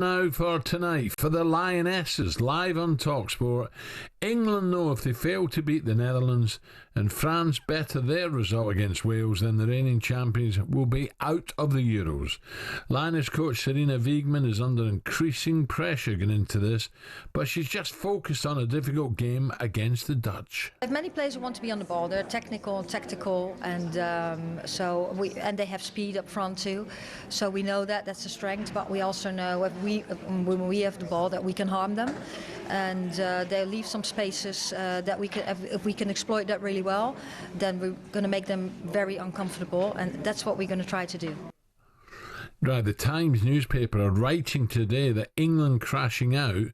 Now for tonight, for the Lionesses, live on talkSPORT. England know if they fail to beat the Netherlands and France better their result against Wales, then the reigning champions will be out of the Euros. Lioness coach Serena Wiegman is under increasing pressure going into this, but she's just focused on a difficult game against the Dutch. Many players who want to be on the ball. They're technical and tactical, and they have speed up front too. So we know that's a strength, but we also know when we have the ball that we can harm them, and they leave some spaces that we can. If we can exploit that really well, then we're going to make them very uncomfortable, and that's what we're going to try to do. Right, the Times newspaper are writing today that England crashing out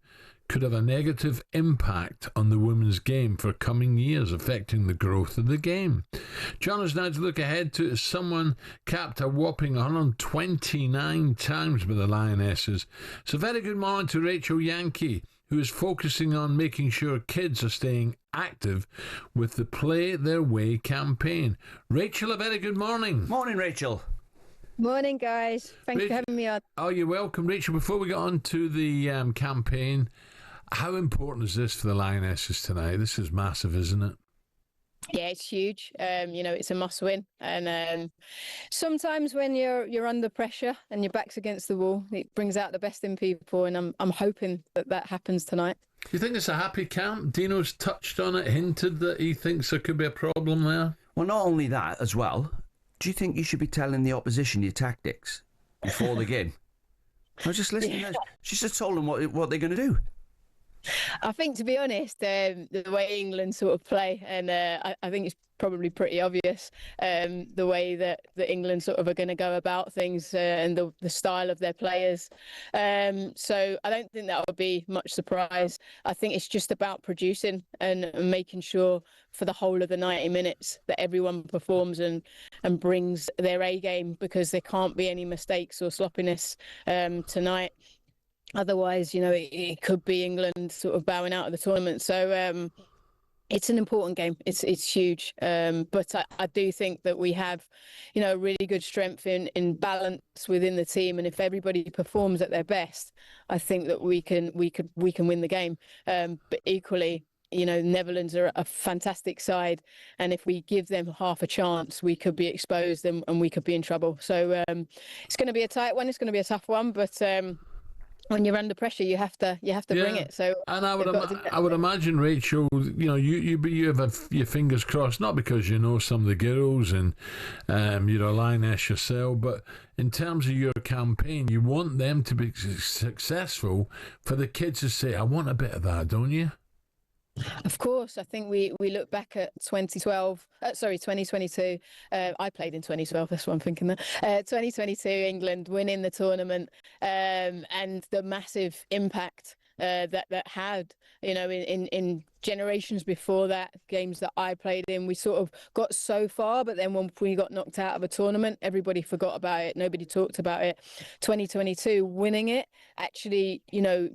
could have a negative impact on the women's game for coming years, affecting the growth of the game. John is now to look ahead to someone capped a whopping 129 times by the Lionesses. So very good morning to Rachel Yankey, who is focusing on making sure kids are staying active with the Play Their Way campaign. Rachel, a very good morning. Morning, Rachel. Morning, guys. Thanks for having me on. Oh, you're welcome. Rachel, before we get on to the campaign, how important is this for the Lionesses tonight? This is massive, isn't it? Yeah, it's huge. It's a must-win, and sometimes when you're under pressure and your back's against the wall, it brings out the best in people, and I'm hoping that happens tonight. Do you think it's a happy camp? Dino's touched on it, hinted that he thinks there could be a problem there. Well, not only that as well. Do you think you should be telling the opposition your tactics before the game? I was just listening. Yeah. She just told them what they're going to do. I think, to be honest, the way England sort of play, and I think it's probably pretty obvious the way that England sort of are going to go about things and the style of their players. So I don't think that would be much surprise. I think it's just about producing and making sure for the whole of the 90 minutes that everyone performs and brings their A game, because there can't be any mistakes or sloppiness tonight. Otherwise, it could be England sort of bowing out of the tournament. So it's an important game. It's huge. But I do think that we have, really good strength in balance within the team. And if everybody performs at their best, I think that we can win the game. But equally, Netherlands are a fantastic side, and if we give them half a chance, we could be exposed and we could be in trouble. So it's going to be a tight one. It's going to be a tough one, but when you're under pressure, you have to bring it. So, and I would imagine, Rachel, you have your fingers crossed, not because you know some of the girls and you're a Lioness yourself, but in terms of your campaign, you want them to be successful for the kids to say, "I want a bit of that," don't you? Of course. I think we look back at 2022. I played in 2012, that's what I'm thinking there. 2022, England winning the tournament, and the massive impact that had, in generations before that, games that I played in, we sort of got so far, but then when we got knocked out of a tournament, everybody forgot about it. Nobody talked about it. 2022, winning it actually,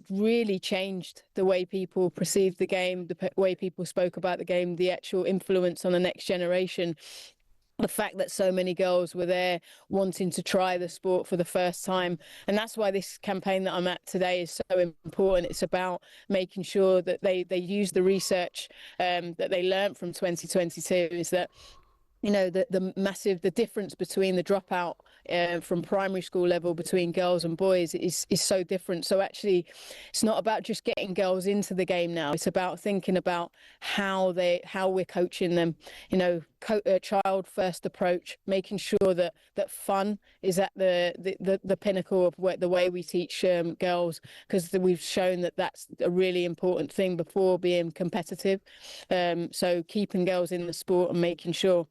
really changed the way people perceived the game, the way people spoke about the game, the actual influence on the next generation. The fact that so many girls were there wanting to try the sport for the first time. And that's why this campaign that I'm at today is so important. It's about making sure that they use the research that they learned from 2022, is that the difference between the dropout from primary school level between girls and boys is so different. So actually, it's not about just getting girls into the game now. It's about thinking about how we're coaching them. A child first approach, making sure that fun is at the pinnacle of the way we teach girls, because we've shown that that's a really important thing before being competitive. So keeping girls in the sport and making sure,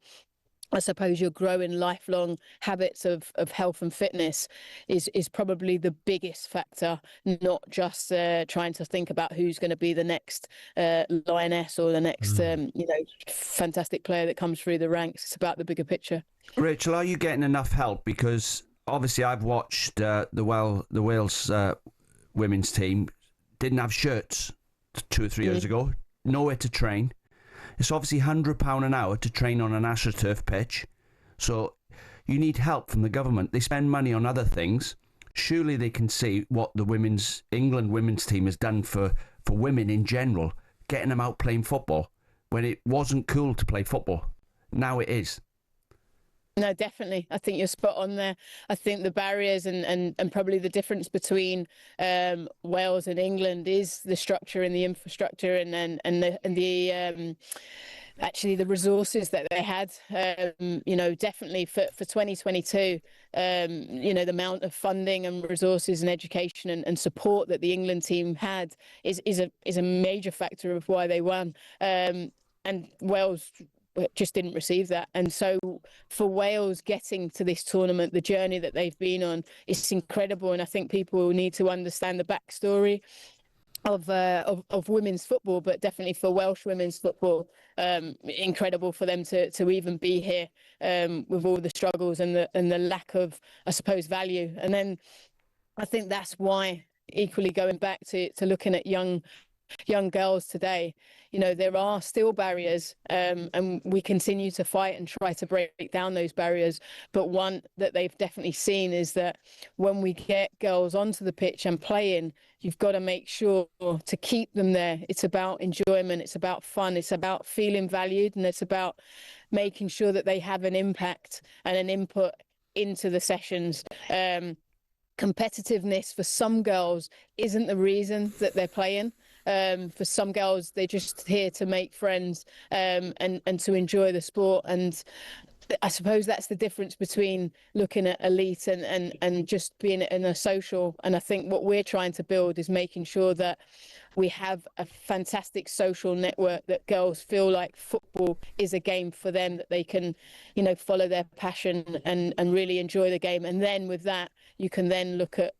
I suppose, you're growing lifelong habits of health and fitness is probably the biggest factor, not just trying to think about who's going to be the next Lioness or the next fantastic player that comes through the ranks. It's about the bigger picture. Rachel, are you getting enough help? Because obviously I've watched the Wales women's team didn't have shirts 2 or 3 years ago, nowhere to train. It's obviously £100 an hour to train on an AstroTurf pitch. So you need help from the government. They spend money on other things. surely they can see what the England women's team has done for women in general, getting them out playing football when it wasn't cool to play football. Now it is. No, definitely. I think you're spot on there. I think the barriers and probably the difference between Wales and England is the structure and the infrastructure and actually the resources that they had. Definitely for 2022, the amount of funding and resources and education and support that the England team had is a major factor of why they won. And Wales just didn't receive that. And so for Wales getting to this tournament, the journey that they've been on is incredible. And I think people need to understand the backstory of women's football, but definitely for Welsh women's football, incredible for them to even be here with all the struggles and the lack of, I suppose, value. And then I think that's why, equally going back to looking at young girls today, there are still barriers, and we continue to fight and try to break down those barriers. But one that they've definitely seen is that when we get girls onto the pitch and playing, you've got to make sure to keep them there. It's about enjoyment, it's about fun, it's about feeling valued, and it's about making sure that they have an impact and an input into the sessions. Competitiveness for some girls isn't the reason that they're playing. For some girls, they're just here to make friends and to enjoy the sport. And I suppose that's the difference between looking at elite and just being in a social. And I think what we're trying to build is making sure that we have a fantastic social network, that girls feel like football is a game for them, that they can, follow their passion and really enjoy the game. And then with that, you can then look at,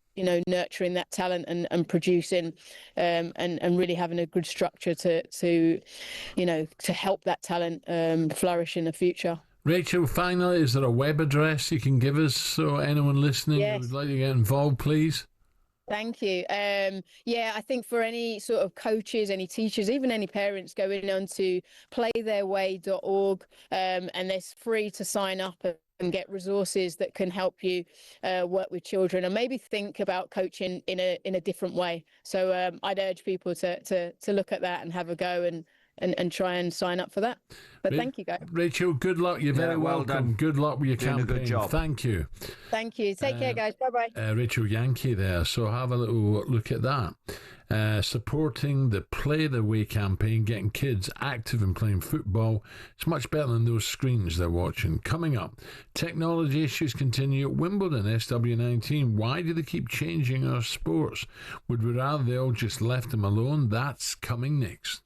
nurturing that talent and producing and really having a good structure to help that talent flourish in the future. Rachel, finally, is there a web address you can give us so anyone listening who would like to get involved, please? Thank you. I think for any sort of coaches, any teachers, even any parents, going on to playtheirway.org, and it's free to sign up and get resources that can help you work with children and maybe think about coaching in a different way. So I'd urge people to look at that and have a go and try and sign up for that. But thank you, guys. Rachel, good luck. You're very well welcome. done. Good luck with your Doing campaign. a good job. Thank you. Thank you. Take care, guys. Bye-bye. Rachel Yankey there. So have a little look at that. Supporting the Play the Way campaign, getting kids active and playing football. It's much better than those screens they're watching. Coming up, technology issues continue at Wimbledon SW19. Why do they keep changing our sports? Would we rather they all just left them alone? That's coming next.